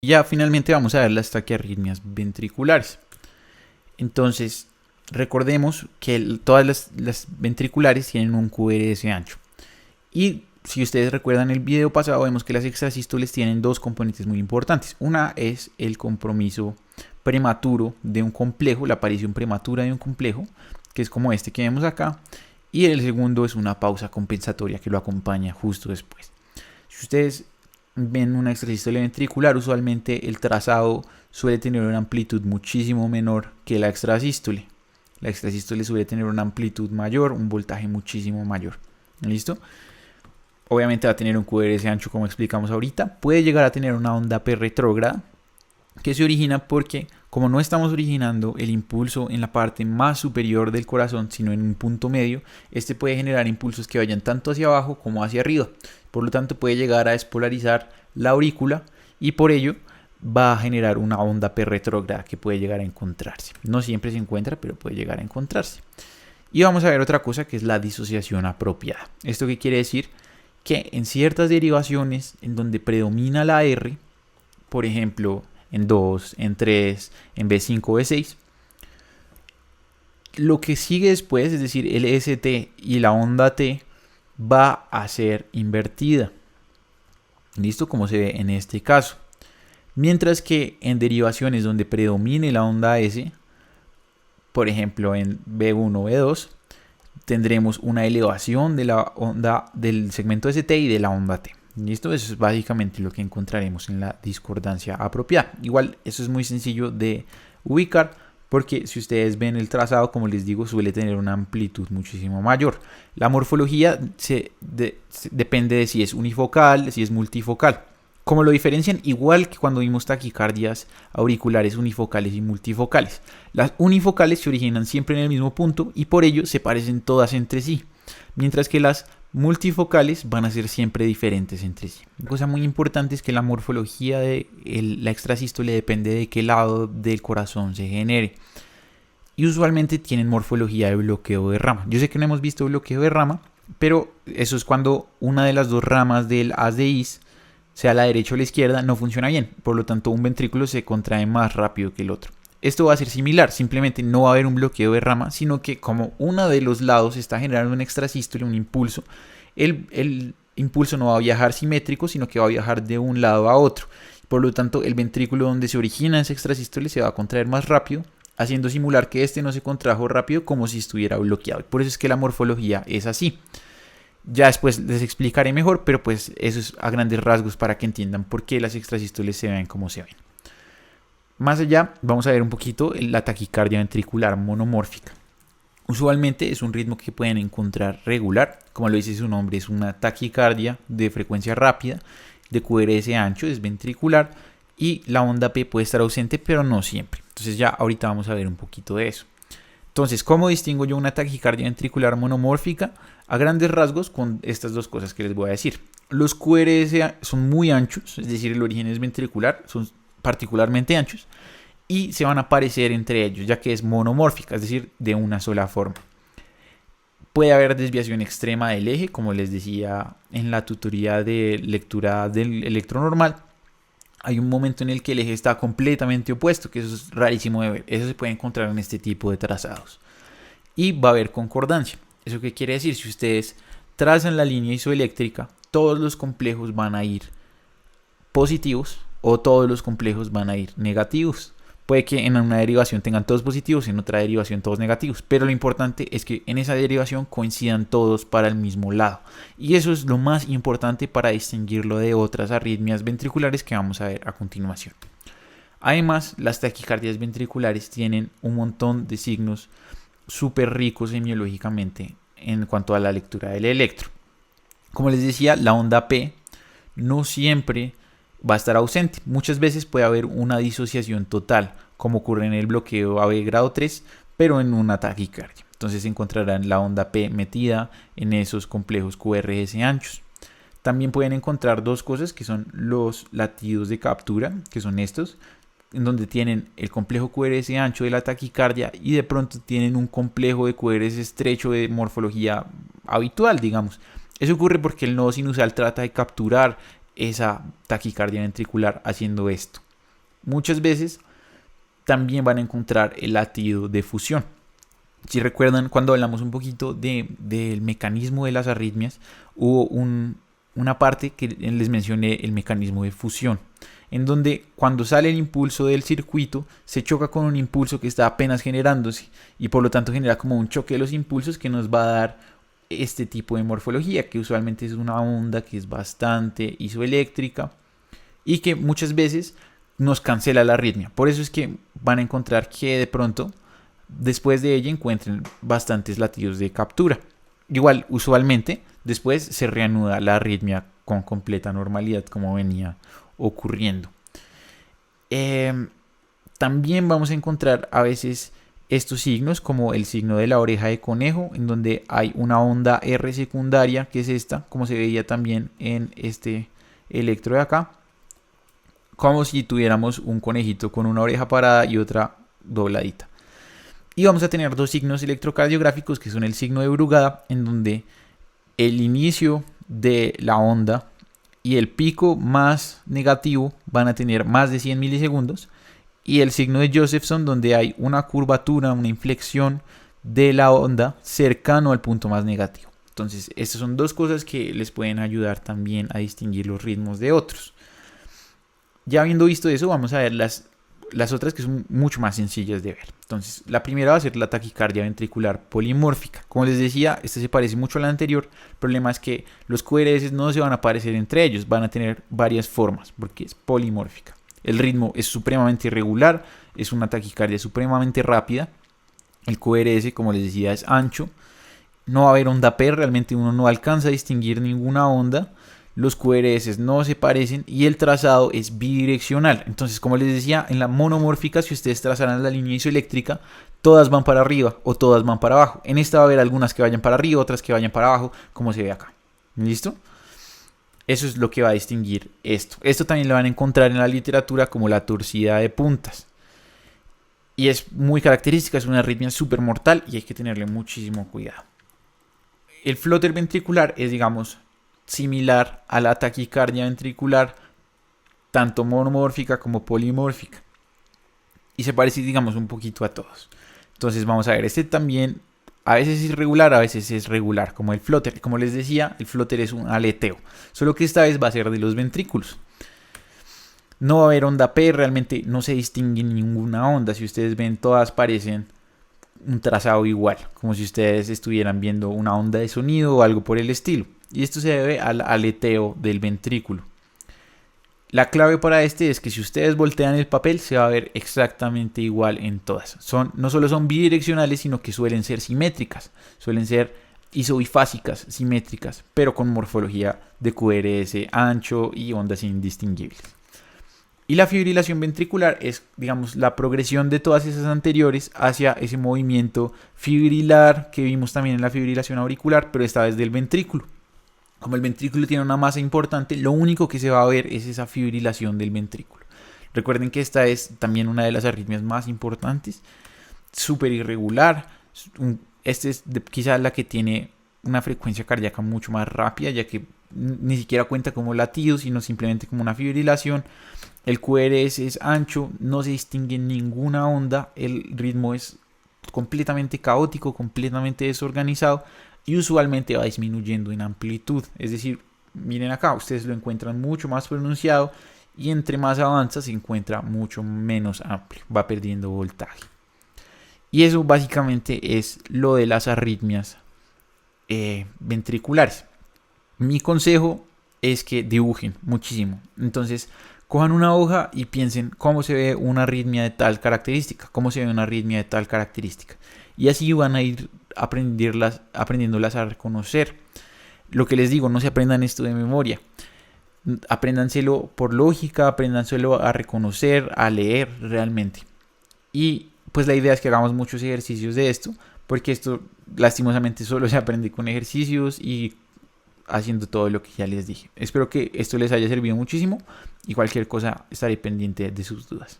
Ya finalmente vamos a ver las taquiarritmias ventriculares. Entonces, recordemos que todas las ventriculares tienen un QRS ancho. Y si ustedes recuerdan el video pasado, vemos que las extrasístoles tienen dos componentes muy importantes. Una es el compromiso prematuro de un complejo, la aparición prematura de un complejo, que es como este que vemos acá. Y el segundo es una pausa compensatoria que lo acompaña justo después. Si ustedes ven una extrasístole ventricular, usualmente el trazado suele tener una amplitud muchísimo menor que la extrasístole. La extrasístole suele tener una amplitud mayor, un voltaje muchísimo mayor. ¿Listo? Obviamente va a tener un QRS ancho como explicamos ahorita. Puede llegar a tener una onda P retrógrada que se origina porque como no estamos originando el impulso en la parte más superior del corazón, sino en un punto medio, este puede generar impulsos que vayan tanto hacia abajo como hacia arriba. Por lo tanto, puede llegar a despolarizar la aurícula y por ello va a generar una onda P retrógrada que puede llegar a encontrarse. No siempre se encuentra, pero puede llegar a encontrarse. Y vamos a ver otra cosa que es la disociación apropiada. ¿Esto qué quiere decir? Que en ciertas derivaciones en donde predomina la R, por ejemplo, en 2, en 3, en B5, B6, lo que sigue después, es decir, el ST y la onda T, va a ser invertida. ¿Listo? Como se ve en este caso. Mientras que en derivaciones donde predomine la onda S, por ejemplo en B1 o B2, tendremos una elevación de la onda del segmento ST y de la onda T. ¿Listo? Eso es básicamente lo que encontraremos en la discordancia apropiada. Igual, eso es muy sencillo de ubicar porque si ustedes ven el trazado, como les digo, suele tener una amplitud muchísimo mayor. La morfología depende de si es unifocal, si es multifocal. Como lo diferencian, igual que cuando vimos taquicardias auriculares unifocales y multifocales. Las unifocales se originan siempre en el mismo punto y por ello se parecen todas entre sí, mientras que las multifocales van a ser siempre diferentes entre sí. Una cosa muy importante es que la morfología de la extrasístole depende de qué lado del corazón se genere. Y usualmente tienen morfología de bloqueo de rama. Yo sé que no hemos visto bloqueo de rama, pero eso es cuando una de las dos ramas del haz de His, sea la derecha o la izquierda, no funciona bien. Por lo tanto, un ventrículo se contrae más rápido que el otro. Esto va a ser similar, simplemente no va a haber un bloqueo de rama, sino que como uno de los lados está generando un extrasístole, un impulso, el impulso no va a viajar simétrico, sino que va a viajar de un lado a otro. Por lo tanto, el ventrículo donde se origina ese extrasístole se va a contraer más rápido, haciendo simular que este no se contrajo rápido como si estuviera bloqueado. Por eso es que la morfología es así. Ya después les explicaré mejor, pero pues eso es a grandes rasgos para que entiendan por qué las extrasístoles se ven como se ven. Más allá, vamos a ver un poquito la taquicardia ventricular monomórfica. Usualmente es un ritmo que pueden encontrar regular, como lo dice su nombre, es una taquicardia de frecuencia rápida, de QRS ancho, es ventricular, y la onda P puede estar ausente, pero no siempre. Entonces ya ahorita vamos a ver un poquito de eso. Entonces, ¿cómo distingo yo una taquicardia ventricular monomórfica? A grandes rasgos con estas dos cosas que les voy a decir. Los QRS son muy anchos, es decir, el origen es ventricular, son particularmente anchos, y se van a parecer entre ellos, ya que es monomórfica, es decir, de una sola forma. Puede haber desviación extrema del eje, como les decía en la tutoría de lectura del electronormal. Hay un momento en el que el eje está completamente opuesto, que eso es rarísimo de ver. Eso se puede encontrar en este tipo de trazados. Y va a haber concordancia. ¿Eso qué quiere decir? Si ustedes trazan la línea isoeléctrica, todos los complejos van a ir positivos o todos los complejos van a ir negativos. Puede que en una derivación tengan todos positivos y en otra derivación todos negativos, pero lo importante es que en esa derivación coincidan todos para el mismo lado. Y eso es lo más importante para distinguirlo de otras arritmias ventriculares que vamos a ver a continuación. Además, las taquicardias ventriculares tienen un montón de signos súper ricos semiológicamente en cuanto a la lectura del electro. Como les decía, la onda P no siempre va a estar ausente. Muchas veces puede haber una disociación total, como ocurre en el bloqueo AB grado 3, pero en una taquicardia. Entonces encontrarán la onda P metida en esos complejos QRS anchos. También pueden encontrar dos cosas que son los latidos de captura, que son estos, en donde tienen el complejo QRS ancho de la taquicardia y de pronto tienen un complejo de QRS estrecho de morfología habitual, digamos. Eso ocurre porque el nodo sinusal trata de capturar esa taquicardia ventricular haciendo esto. muchas veces también van a encontrar el latido de fusión. Si recuerdan, cuando hablamos un poquito del mecanismo de las arritmias, hubo una parte que les mencioné, el mecanismo de fusión, en donde cuando sale el impulso del circuito se choca con un impulso que está apenas generándose y por lo tanto genera como un choque de los impulsos que nos va a dar este tipo de morfología, que usualmente es una onda que es bastante isoeléctrica y que muchas veces nos cancela la arritmia. Por eso es que van a encontrar que de pronto después de ella encuentren bastantes latidos de captura. Igual, usualmente, después se reanuda la arritmia con completa normalidad como venía ocurriendo. También vamos a encontrar a veces estos signos como el signo de la oreja de conejo, en donde hay una onda R secundaria, que es esta, como se veía también en este electro de acá, como si tuviéramos un conejito con una oreja parada y otra dobladita. Y vamos a tener dos signos electrocardiográficos que son el signo de Brugada, en donde el inicio de la onda y el pico más negativo van a tener más de 100 milisegundos, y el signo de Josephson, donde hay una curvatura, una inflexión de la onda cercano al punto más negativo. Entonces, estas son dos cosas que les pueden ayudar también a distinguir los ritmos de otros. Ya habiendo visto eso, vamos a ver las otras que son mucho más sencillas de ver. Entonces, la primera va a ser la taquicardia ventricular polimórfica. Como les decía, esta se parece mucho a la anterior. El problema es que los QRS no se van a parecer entre ellos, van a tener varias formas porque es polimórfica. El ritmo es supremamente irregular, es una taquicardia supremamente rápida. El QRS, como les decía, es ancho. No va a haber onda P, realmente uno no alcanza a distinguir ninguna onda. Los QRS no se parecen y el trazado es bidireccional. Entonces, como les decía, en la monomórfica, si ustedes trazaran la línea isoeléctrica, todas van para arriba o todas van para abajo. En esta va a haber algunas que vayan para arriba, otras que vayan para abajo, como se ve acá. ¿Listo? Eso es lo que va a distinguir esto. Esto también lo van a encontrar en la literatura como la torcida de puntas. Y es muy característica, es una arritmia súper mortal y hay que tenerle muchísimo cuidado. El flutter ventricular es, digamos, similar a la taquicardia ventricular, tanto monomórfica como polimórfica. Y se parece, digamos, un poquito a todos. Entonces vamos a ver, este también a veces es irregular, a veces es regular, como el flutter. Como les decía, el flutter es un aleteo, solo que esta vez va a ser de los ventrículos. No va a haber onda P, realmente no se distingue ninguna onda. Si ustedes ven, todas parecen un trazado igual, como si ustedes estuvieran viendo una onda de sonido o algo por el estilo. Y esto se debe al aleteo del ventrículo. La clave para este es que si ustedes voltean el papel se va a ver exactamente igual en todas. No solo son bidireccionales, sino que suelen ser simétricas. Suelen ser isobifásicas, simétricas, pero con morfología de QRS ancho y ondas indistinguibles. Y la fibrilación ventricular es, digamos, la progresión de todas esas anteriores hacia ese movimiento fibrilar que vimos también en la fibrilación auricular, pero esta vez del ventrículo. Como el ventrículo tiene una masa importante, lo único que se va a ver es esa fibrilación del ventrículo. Recuerden que esta es también una de las arritmias más importantes, súper irregular. Esta es quizás la que tiene una frecuencia cardíaca mucho más rápida, ya que ni siquiera cuenta como latido, sino simplemente como una fibrilación. El QRS es ancho, no se distingue ninguna onda, el ritmo es completamente caótico, completamente desorganizado y usualmente va disminuyendo en amplitud. Es decir, miren acá, ustedes lo encuentran mucho más pronunciado y entre más avanza se encuentra mucho menos amplio, va perdiendo voltaje. Y eso básicamente es lo de las arritmias ventriculares. Mi consejo es que dibujen muchísimo. Entonces, cojan una hoja y piensen cómo se ve una arritmia de tal característica, cómo se ve una arritmia de tal característica. Y así van a ir aprendiéndolas a reconocer. Lo que les digo, no se aprendan esto de memoria. Apréndanselo por lógica, apréndanselo a reconocer, a leer realmente. Y pues la idea es que hagamos muchos ejercicios de esto, porque esto lastimosamente solo se aprende con ejercicios y haciendo todo lo que ya les dije. Espero que esto les haya servido muchísimo y cualquier cosa estaré pendiente de sus dudas.